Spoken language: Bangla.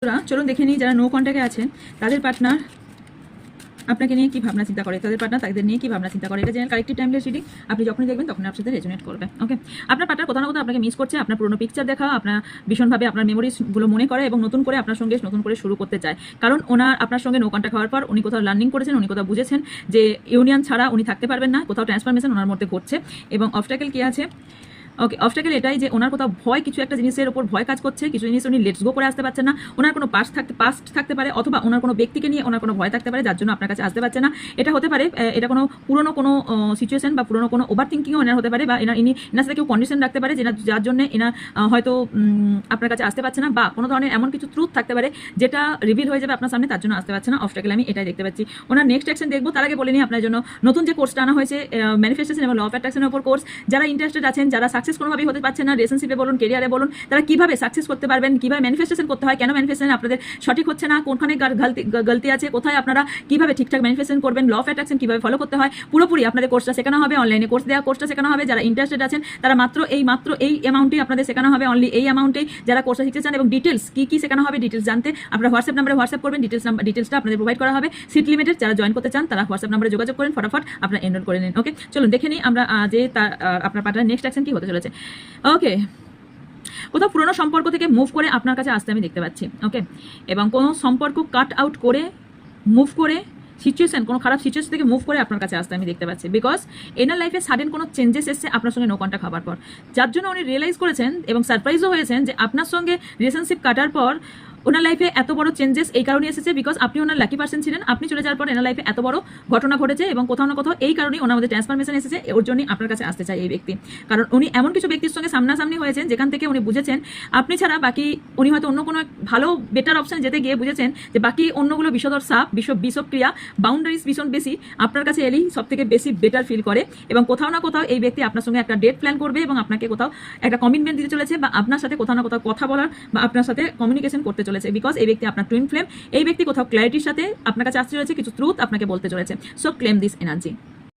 চলুন দেখে নিই যারা নো কন্ট্যাক্টে আছেন তাদের পার্টনার আপনাকে নিয়ে কি ভাবনা চিন্তা করে, তাদের পার্টনার তাদের নিয়ে কি ভাবনা চিন্তা করে। এটা জেনারেল কালেক্টিভ টাইমলেস রিডিং, আপনি যখনই দেখবেন তখন আপনার সাথে রেজোনেট করবে। ওকে, আপনার পার্টনার কোথাও না কোথাও আপনাকে মিস করছে, আপনার পুরনো পিকচার দেখা, আপনার ভীষণভাবে আপনার মেমোরিজগুলো মনে করে এবং নতুন করে আপনার সঙ্গে নতুন করে শুরু করতে চায়। কারণ ওনার আপনার সঙ্গে নো কন্ট্যাক্ট হওয়ার পর উনি কোথাও লার্নিং করেছেন, উনি কোথাও বুঝেছেন যে ইউনিয়ন ছাড়া উনি থাকতে পারবেন না, কোথাও ট্রান্সফরমেশন ওনার মধ্যে ঘটছে। এবং অবস্ট্যাকেল কি আছে? ওকে, অবস্ট্যাকেল এটাই যে ওনার কোথাও ভয়, কিছু একটা জিনিসের উপর ভয় কাজ করছে, কিছু জিনিস উনি লেটস গো করে আসতে পারছেন না। ওনার কোনো পাস্ট থাকতে পারে, অথবা ওনার কোনো ব্যক্তিকে নিয়ে ওনার কোনো ভয় থাকতে পারে, যার জন্য আপনার কাছে আসতে পারছে না। এটা হতে পারে এটা কোনো পুরনো কোনো সিচুয়েশন বা পুরনো কোনো ওভার থিঙ্কিংও এনার হতে পারে, বা এনার সাথে কেউ কন্ডিশন রাখতে পারে যার জন্য এনার হয়তো আপনার কাছে আসতে পারছে না, বা কোনো ধরনের এমন কিছু ট্রুথ থাকতে পারে যেটা রিভিল হয়ে যাবে আপনার সামনে, তার জন্য আসতে পারছে না। অবস্ট্যাকেল আমি এটাই দেখতে পাচ্ছি। ওনার নেক্সট অ্যাকশন দেখবো, তার আগে বলে নিই আপনার জন্য নতুন যে কোর্সটা আনা হয়েছে ম্যানিফেস্টেশন এবং ল অফ অ্যাট্রাকশনের উপর কোর্স। যারা ইন্টারেস্টেড আছেন, যারা সাকসেস কোনোভাবেই হতে পারছেন না, রিলেশনশিপে বলুন, কেরিয়ারে বলুন, তারা কিভাবে সাকসেস করতে পারবেন, কিভাবে ম্যানিফেস্টেশন করতে হয়, কেন ম্যানিফেস্টেশন আপনাদের সঠিক হচ্ছে না, কোনখানে গলতি আছে, কোথায় আপনারা কিভাবে ঠিকঠাক ম্যানিফেস্টেশন করবেন, ল অফ অ্যাট্রাকশন কিভাবে ফলো করতে হয়, পুরোপুরি আপনাদের কোর্সটা শেখানো হবে। অনলাইনে কোর্সটা শেখানো হবে। যারা ইন্টারেস্টেড আছেন তারা মাত্র এই অ্যামাউন্টেই আপনাদের শেখানো হবে, অনলি এই অ্যামাউন্টেই। যারা কোর্সটা শিখতে চান এবং ডিটেলস কি শেখানো হবে ডিটেলস জানতে আপনারা হোয়াটসঅ্যাপ নাম্বারে হোয়াটসঅ্যাপ করবেন, ডিটেলসটা আপনাদের প্রোভাইড করা হবে। সিট লিমিটেড, যারা জয়েন করতে চান তারা হোয়াটসঅ্যাপ নাম্বারে যোগাযোগ করেন, ফটাফট আপনারা এনরোল করে নিন। ওকে, চলুন দেখে নিই আমরা যে আপনার পার্টনার নেক্সট অ্যাকশন কি হতে চলেছে। ওকে, কোথাও পুরোনো সম্পর্ক থেকে মুভ করে আপনার কাছে আসতে আমি দেখতে পাচ্ছি। ওকে, এবং কোনো সম্পর্ক কাট আউট করে মুভ করে সিচুয়েশন, কোনো খারাপ সিচুয়েশন থেকে মুভ করে আপনার কাছে আসতে আমি দেখতে পাচ্ছি। বিকজ এনার লাইফে সাডেন কোনো চেঞ্জেস এসছে আপনার সঙ্গে নো কন্ট্যাক্ট হওয়ার পর, যার জন্য উনি রিয়েলাইজ করেছেন এবং সারপ্রাইজও হয়েছেন যে আপনার সঙ্গে রিলেশনশিপ কাটার পর ওনার লাইফে এত বড় চেঞ্জেস এই কারণে এসেছে বিকজ আপনি ওনার লাকি পার্সন ছিলেন। আপনি চলে যাওয়ার পর এনার লাইফে এত বড় ঘটনা ঘটেছে এবং কোথাও না কোথাও এই কারণেই ওনার মধ্যে ট্রান্সফরমেশন এসেছে। ওর জন্যই আপনার কাছে আসতে চায় এই ব্যক্তি, কারণ উনি এমন কিছু ব্যক্তির সঙ্গে সামনাসামনি হয়েছেন যেখান থেকে উনি বুঝেছেন আপনি ছাড়া বাকি, উনি হয়তো অন্য কোনো ভালো বেটার অপশন যেতে গিয়ে বুঝেছেন যে বাকি অন্যগুলো বিষধর সাপ, বিষক্রিয়া, বাউন্ডারিজ ভীষণ বেশি, আপনার কাছে এলেই সব থেকে বেশি বেটার ফিল করে। এবং কোথাও না কোথাও এই ব্যক্তি আপনার সঙ্গে একটা ডেট প্ল্যান করবে এবং আপনাকে কোথাও একটা কমিটমেন্ট দিতে চলেছে, বা আপনার সাথে কোথাও না কোথাও কথা বলার বা আপনার সাথে কমিউনিকেশন করতে চলেছে। বিকজ এই ব্যক্তি আপনার টুইন ফ্লেম, এই ব্যক্তি কোথাও ক্ল্যারিটির সাথে আপনার কাছে আসতে চলেছে, কিছু ট্রুথ আপনাকে বলতে চলেছে। So claim this energy.